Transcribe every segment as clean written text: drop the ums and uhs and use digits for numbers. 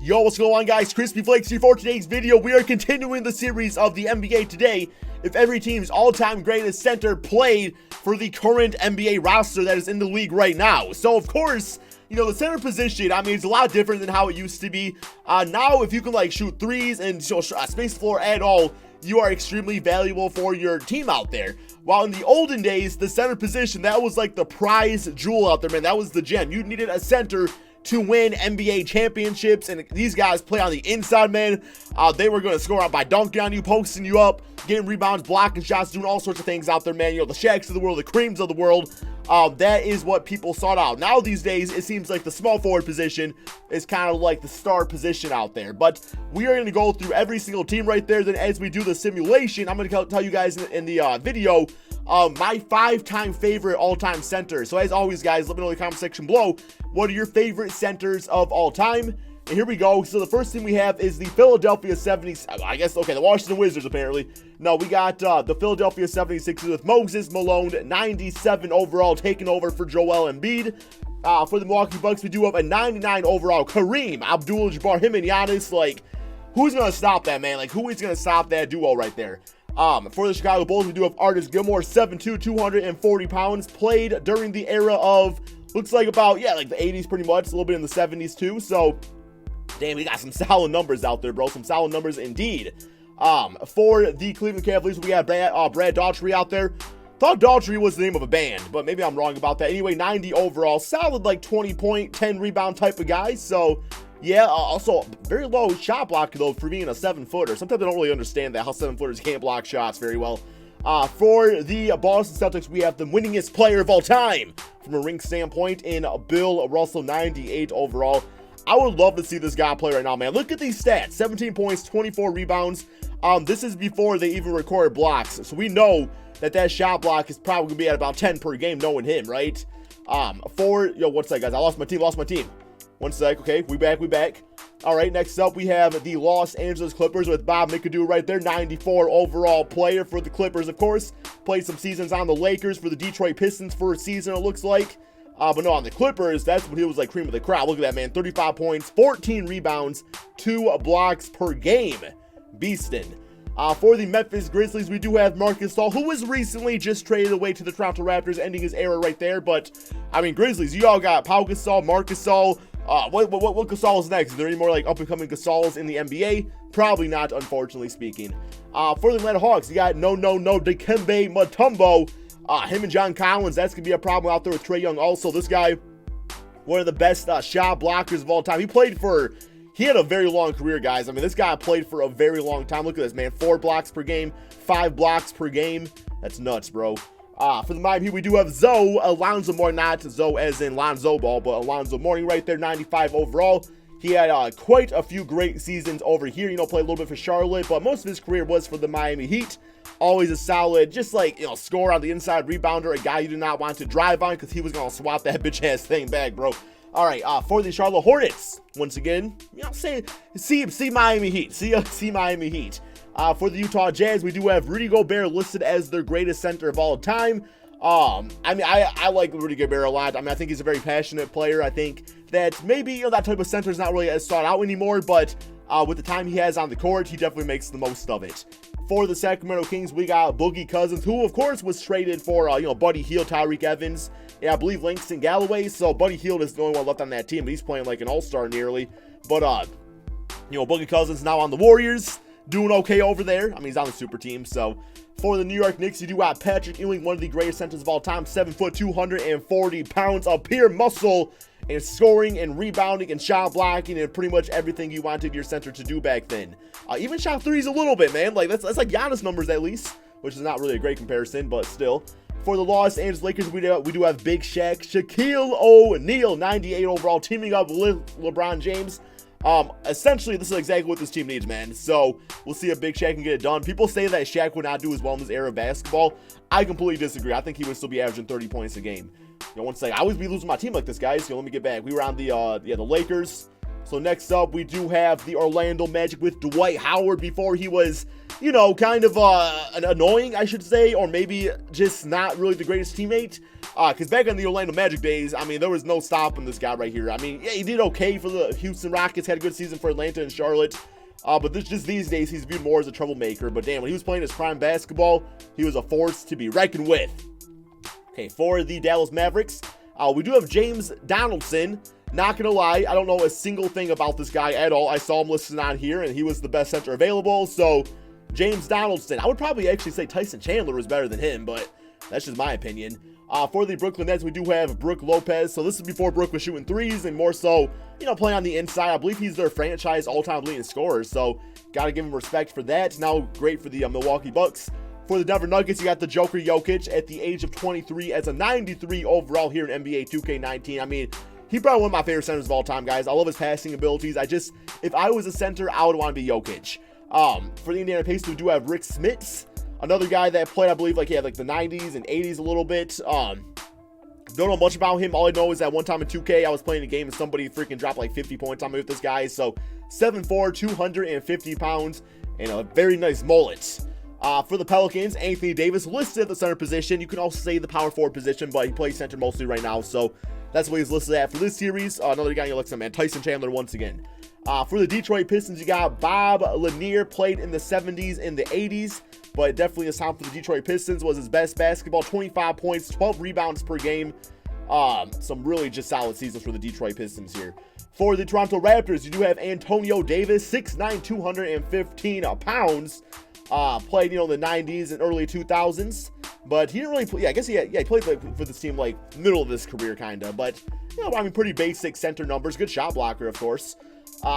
Yo, what's going on, guys? KrispyFlakes here for today's video. We are continuing the series of the NBA today. If every team's all-time greatest center played for the current NBA roster that is in the league right now. So, of course, you know, the center position, I mean, it's a lot different than how it used to be. Now, if you can, like, shoot threes and space the floor at all, you are extremely valuable for your team out there. While in the olden days, the center position, that was like the prize jewel out there, man. That was the gem. You needed a center to win NBA championships, and these guys play on the inside, man. They were going to score out by dunking on you, posting you up, getting rebounds, blocking shots, doing all sorts of things out there, man. You know, the Shaqs of the world, the Kareems of the world. That is what people sought out. Now these days, it seems like the small forward position is kind of like the star position out there. But we are going to go through every single team right there. Then as we do the simulation, I'm going to tell you guys in the video my 5-time favorite all-time centers. So as always, guys, let me know in the comment section below, what are your favorite centers of all time? And here we go. So the first team we have is the Philadelphia 76ers. I guess, okay, the Washington Wizards, apparently. No, we got the Philadelphia 76ers with Moses Malone, 97 overall, taking over for Joel Embiid. For the Milwaukee Bucks, we do have a 99 overall Kareem Abdul-Jabbar, him and Giannis. Like, who's going to stop that, man? Like, who is going to stop that duo right there? For the Chicago Bulls, we do have Artis Gilmore, 7'2", 240 pounds, played during the era of, looks like about, yeah, like the 80s pretty much, a little bit in the 70s too. So, damn, we got some solid numbers out there, bro. Some solid numbers indeed. For the Cleveland Cavaliers, we have Brad Daughtry out there. Thought Daughtry was the name of a band, but maybe I'm wrong about that. Anyway, 90 overall, solid like 20-point, 10 rebound type of guy. So, yeah, also very low shot block though for being a 7-footer. Sometimes I don't really understand that, how 7-footers can't block shots very well. For the Boston Celtics, we have the winningest player of all time from a ring standpoint in Bill Russell, 98 overall. I would love to see this guy play right now, man. Look at these stats: 17 points, 24 rebounds. This is before they even recorded blocks, so we know that shot block is probably gonna be at about 10 per game, knowing him, right? What's that, guys? I lost my team. One sec, okay, we back. All right, next up we have the Los Angeles Clippers with Bob McAdoo right there, 94 overall player for the Clippers, of course. Played some seasons on the Lakers for the Detroit Pistons for a season, it looks like. But no, on the Clippers, that's when he was like cream of the crop. Look at that, man. 35 points, 14 rebounds, 2 blocks per game. Beastin'. For the Memphis Grizzlies, we do have Marc Gasol, who was recently just traded away to the Toronto Raptors, ending his era right there. But, I mean, Grizzlies, you all got Pau Gasol, Marc Gasol. What Gasol is next? Is there any more like up-and-coming Gasols in the NBA? Probably not, unfortunately speaking. For the Atlanta Hawks, you got no Dikembe Mutombo. Him and John Collins, that's going to be a problem out there with Trae Young. Also, this guy, one of the best shot blockers of all time. He had a very long career, guys. I mean, this guy played for a very long time. Look at this, man. 4 blocks per game, 5 blocks per game. That's nuts, bro. For the Miami Heat, we do have Alonzo Mourning, not Zoe as in Lonzo Ball, but Alonzo Mourning right there, 95 overall. He had quite a few great seasons over here. You know, played a little bit for Charlotte, but most of his career was for the Miami Heat. Always a solid, just like, you know, score on the inside rebounder, a guy you do not want to drive on because he was going to swap that bitch-ass thing back, bro. All right, for the Charlotte Hornets, once again, you know, see Miami Heat. See Miami Heat. For the Utah Jazz, we do have Rudy Gobert listed as their greatest center of all time. I mean, I like Rudy Gobert a lot. I mean, I think he's a very passionate player. I think that maybe, you know, that type of center is not really as sought out anymore, but with the time he has on the court, he definitely makes the most of it. For the Sacramento Kings, we got Boogie Cousins, who, of course, was traded for, you know, Buddy Hield, Tyreek Evans, and I believe Langston Galloway. So Buddy Hield is the only one left on that team. He's playing like an all-star nearly. But, you know, Boogie Cousins now on the Warriors, doing okay over there. I mean, he's on the super team. So for the New York Knicks, you do have Patrick Ewing, one of the greatest centers of all time, 7 foot, 240 pounds of pure muscle, and scoring and rebounding and shot blocking and pretty much everything you wanted your center to do back then. Even shot threes a little bit, man. Like that's like Giannis numbers at least, which is not really a great comparison, but still. For the Los Angeles Lakers, we do have Big Shaq, Shaquille O'Neal, 98 overall, teaming up with LeBron James. Essentially, this is exactly what this team needs, man. So we'll see if Big Shaq can get it done. People say that Shaq would not do as well in this era of basketball. I completely disagree. I think he would still be averaging 30 points a game. You know, one second, I always be losing my team like this, guys. So let me get back. We were on the Lakers. So next up, we do have the Orlando Magic with Dwight Howard before he was, you know, kind of annoying, I should say, or maybe just not really the greatest teammate. Because back in the Orlando Magic days, I mean, there was no stopping this guy right here. I mean, yeah, he did okay for the Houston Rockets, had a good season for Atlanta and Charlotte. But just these days, he's viewed more as a troublemaker. But damn, when he was playing his prime basketball, he was a force to be reckoned with. Okay, for the Dallas Mavericks, we do have James Donaldson. Not gonna lie, I don't know a single thing about this guy at all. I saw him listed on here, and he was the best center available. So, James Donaldson. I would probably actually say Tyson Chandler was better than him, but that's just my opinion. For the Brooklyn Nets, we do have Brook Lopez. So this is before Brook was shooting threes and more so, you know, playing on the inside. I believe he's their franchise all-time leading scorer. So got to give him respect for that. Now great for the Milwaukee Bucks. For the Denver Nuggets, you got the Joker Jokic at the age of 23 as a 93 overall here in NBA 2K19. I mean, he probably one of my favorite centers of all time, guys. I love his passing abilities. If I was a center, I would want to be Jokic. For the Indiana Pacers, we do have Rick Smits. Another guy that played, I believe, like the 90s and 80s a little bit. Don't know much about him. All I know is that one time in 2K, I was playing a game and somebody freaking dropped like 50 points on me with this guy. So 7'4", 250 pounds, and a very nice mullet. For the Pelicans, Anthony Davis listed at the center position. You can also say the power forward position, but he plays center mostly right now. So that's what he's listed at for this series. Another guy you look at, man, Tyson Chandler once again. For the Detroit Pistons, you got Bob Lanier, played in the 70s and the 80s. But definitely his time for the Detroit Pistons was his best basketball. 25 points, 12 rebounds per game. Some really just solid seasons for the Detroit Pistons here. For the Toronto Raptors, you do have Antonio Davis, 6'9", 215 pounds. Played, you know, in the 90s and early 2000s. But he didn't really play. Yeah, I guess he played for this team like middle of his career, kind of. But, you know, I mean, pretty basic center numbers. Good shot blocker, of course.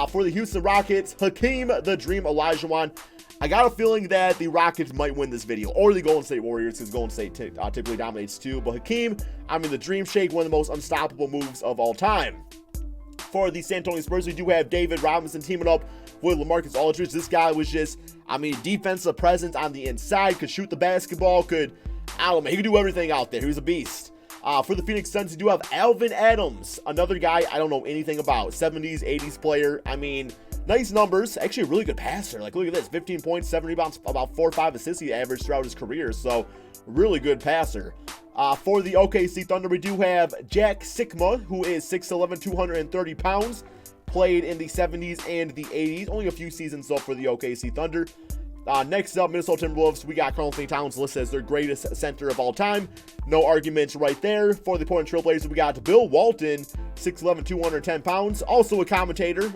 For the Houston Rockets, Hakeem the Dream Olajuwon. I got a feeling that the Rockets might win this video, or the Golden State Warriors, because Golden State typically dominates too. But Hakeem, I mean, the Dream Shake, one of the most unstoppable moves of all time. For the San Antonio Spurs, we do have David Robinson teaming up with LaMarcus Aldridge. This guy was just, I mean, defensive presence on the inside, could shoot the basketball, he could do everything out there. He was a beast. For the Phoenix Suns, you do have Alvin Adams, another guy I don't know anything about. 70s, 80s player. I mean, nice numbers. Actually, a really good passer. Like, look at this. 15 points, 7 rebounds, about 4 or 5 assists he averaged throughout his career. So, really good passer. For the OKC Thunder, we do have Jack Sikma, who is 6'11", 230 pounds. Played in the 70s and the 80s. Only a few seasons, though, for the OKC Thunder. Next up, Minnesota Timberwolves, we got Karl-Anthony Towns listed as their greatest center of all time. No arguments right there. For the Portland Trail Blazers, we got Bill Walton, 6'11", 210 pounds. Also a commentator.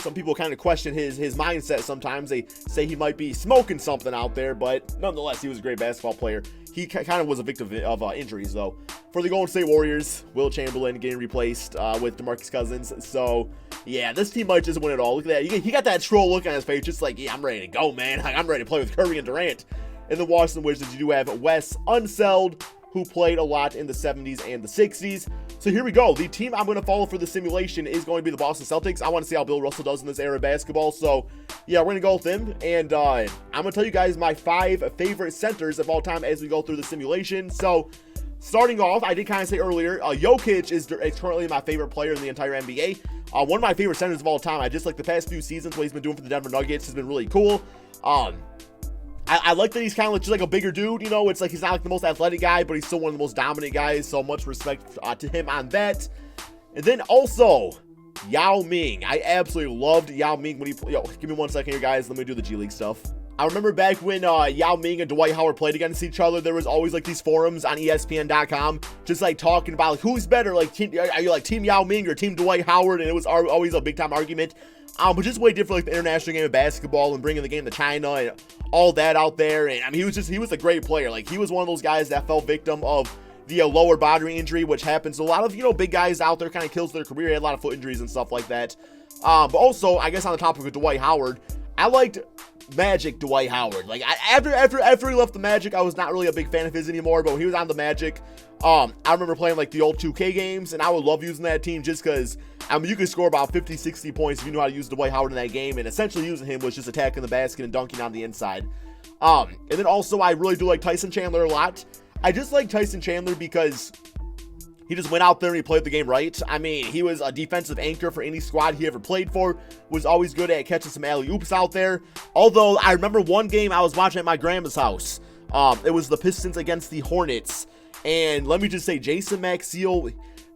Some people kind of question his mindset sometimes. They say he might be smoking something out there, but nonetheless, he was a great basketball player. He kind of was a victim of injuries, though. For the Golden State Warriors, Will Chamberlain getting replaced with DeMarcus Cousins. So, yeah, this team might just win it all. Look at that. He got that troll look on his face, just like, yeah, I'm ready to go, man. I'm ready to play with Curry and Durant. In the Washington Wizards, you do have Wes Unseld, who played a lot in the 70s and the 60s. So here we go. The team I'm going to follow for the simulation is going to be the Boston Celtics. I want to see how Bill Russell does in this era of basketball. So, yeah, we're going to go with him. And I'm going to tell you guys my 5 favorite centers of all time as we go through the simulation. So, starting off, I did kind of say earlier, Jokic is currently my favorite player in the entire NBA. One of my favorite centers of all time. I just like the past few seasons, what he's been doing for the Denver Nuggets has been really cool. I like that he's kind of just like a bigger dude, you know. It's like he's not like the most athletic guy, but he's still one of the most dominant guys. So much respect to him on that. And then also, Yao Ming. I absolutely loved Yao Ming when he played. Yo, give me 1 second here, guys. Let me do the G League stuff. I remember back when Yao Ming and Dwight Howard played against each other, there was always like these forums on ESPN.com just like talking about like who's better, like are you like Team Yao Ming or Team Dwight Howard? And it was always a big time argument. But just way different, like the international game of basketball and bringing the game to China and all that out there. And I mean, he was a great player. Like he was one of those guys that fell victim of the lower body injury, which happens to a lot of, you know, big guys out there, kind of kills their career. He had a lot of foot injuries and stuff like that. But also, I guess on the topic of Dwight Howard, I liked Magic Dwight Howard. Like after he left the Magic, I was not really a big fan of his anymore. But when he was on the Magic, I remember playing like the old 2K games, and I would love using that team just because, I mean, you could score about 50, 60 points if you know how to use Dwight Howard in that game, and essentially using him was just attacking the basket and dunking on the inside. And then also, I really do like Tyson Chandler a lot. I just like Tyson Chandler because he just went out there and he played the game right. I mean, he was a defensive anchor for any squad he ever played for, was always good at catching some alley-oops out there. Although, I remember one game I was watching at my grandma's house. It was the Pistons against the Hornets. And let me just say, Jason Maxiell,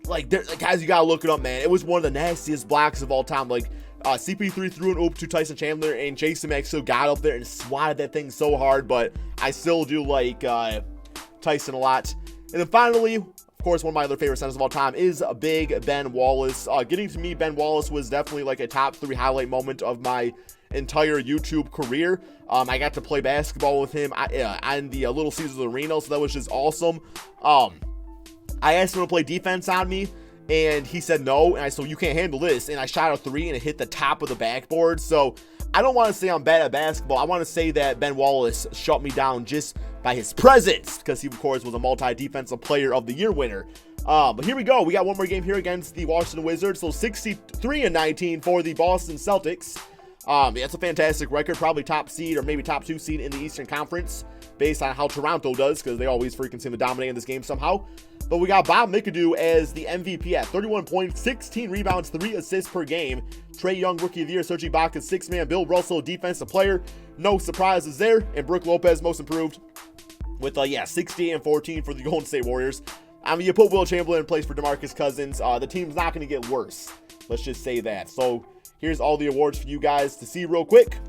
like, guys, you gotta look it up, man. It was one of the nastiest blocks of all time. Like, CP3 threw an oop to Tyson Chandler, and Jason Maxiell got up there and swatted that thing so hard. But I still do like Tyson a lot. And then finally, of course, one of my other favorite centers of all time is big Ben Wallace. Getting to me, Ben Wallace was definitely like a top 3 highlight moment of my entire YouTube career. I got to play basketball with him on the Little Caesars Arena, so that was just awesome. I asked him to play defense on me, and he said no, and I said, you can't handle this, and I shot a 3, and it hit the top of the backboard. So I don't want to say I'm bad at basketball. I want to say that Ben Wallace shut me down just by his presence, because he, of course, was a multi-defensive player of the year winner. But here we go. We got one more game here against the Washington Wizards, so 63-19 for the Boston Celtics. That's a fantastic record, probably top seed or maybe top 2 seed in the Eastern Conference based on how Toronto does, because they always freaking seem to dominate in this game somehow. But we got Bob McAdoo as the MVP at 31 points, 16 rebounds, 3 assists per game. Trae Young, Rookie of the Year, Serge Ibaka, 6-man. Bill Russell, Defensive Player. No surprises there. And Brook Lopez, Most Improved, with 68 and 14 for the Golden State Warriors. I mean, you put Will Chamberlain in place for DeMarcus Cousins. The team's not going to get worse. Let's just say that. So here's all the awards for you guys to see real quick.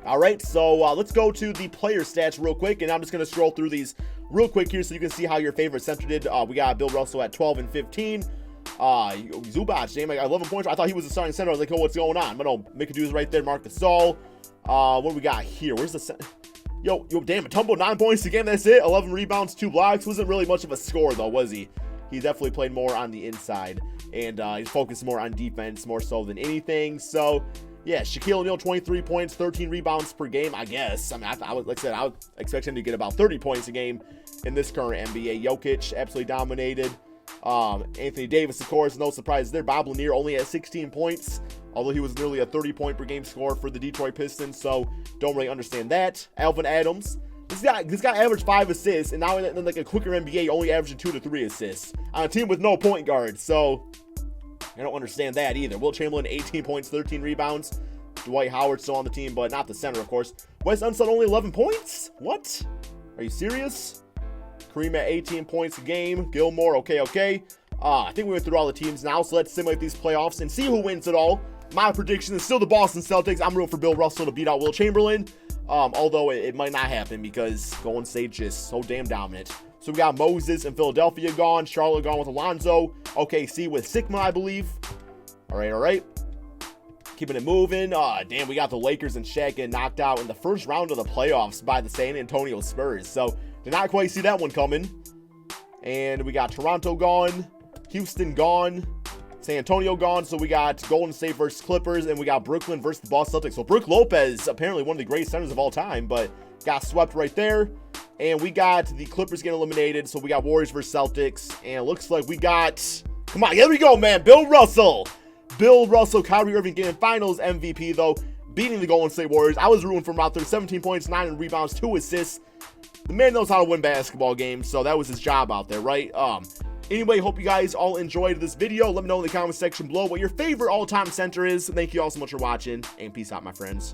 All right, so let's go to the player stats real quick, and I'm just going to scroll through these real quick here so you can see how your favorite center did. We got Bill Russell at 12 and 15. Zubac, damn, like 11 points. I thought he was a starting center. I was like, oh, what's going on? But no, McAdoo is right there. Marc Gasol. What do we got here? Where's the center? Yo, damn, Mutombo, 9 points a game. That's it. 11 rebounds, 2 blocks. Wasn't really much of a score, though, was he? He definitely played more on the inside, and he's focused more on defense, more so than anything. So, yeah, Shaquille O'Neal, 23 points, 13 rebounds per game, I guess. I mean, I would, like I said, I would expect him to get about 30 points a game in this current NBA. Jokic, absolutely dominated. Anthony Davis, of course, no surprise there. Bob Lanier only at 16 points, although he was nearly a 30-point per game scorer for the Detroit Pistons, so don't really understand that. Alvin Adams, this guy averaged 5 assists, and now in like a quicker NBA, only averaging 2 to 3 assists on a team with no point guard, so I don't understand that either. Will Chamberlain, 18 points, 13 rebounds. Dwight Howard still on the team, but not the center, of course. Wes Unseld only 11 points? What? Are you serious? Kareem at 18 points a game. Gilmore, okay. I think we went through all the teams now, so let's simulate these playoffs and see who wins it all. My prediction is still the Boston Celtics. I'm rooting for Bill Russell to beat out Will Chamberlain, although it might not happen because Golden State just so damn dominant. So we got Moses and Philadelphia gone. Charlotte gone with Alonzo. OKC with Sigma, I believe. All right. Keeping it moving. Damn, we got the Lakers and Shaq getting knocked out in the first round of the playoffs by the San Antonio Spurs. So did not quite see that one coming. And we got Toronto gone. Houston gone. San Antonio gone. So we got Golden State versus Clippers. And we got Brooklyn versus the Boston Celtics. So Brook Lopez, apparently one of the greatest centers of all time, but got swept right there. And we got the Clippers getting eliminated. So we got Warriors versus Celtics. And it looks like we got, come on, here we go, man. Bill Russell, Kyrie Irving getting finals MVP, though, beating the Golden State Warriors. I was rooting for him out there. 17 points, 9 rebounds, 2 assists. The man knows how to win basketball games, so that was his job out there, right? Anyway, hope you guys all enjoyed this video. Let me know in the comment section below what your favorite all-time center is. Thank you all so much for watching, and peace out, my friends.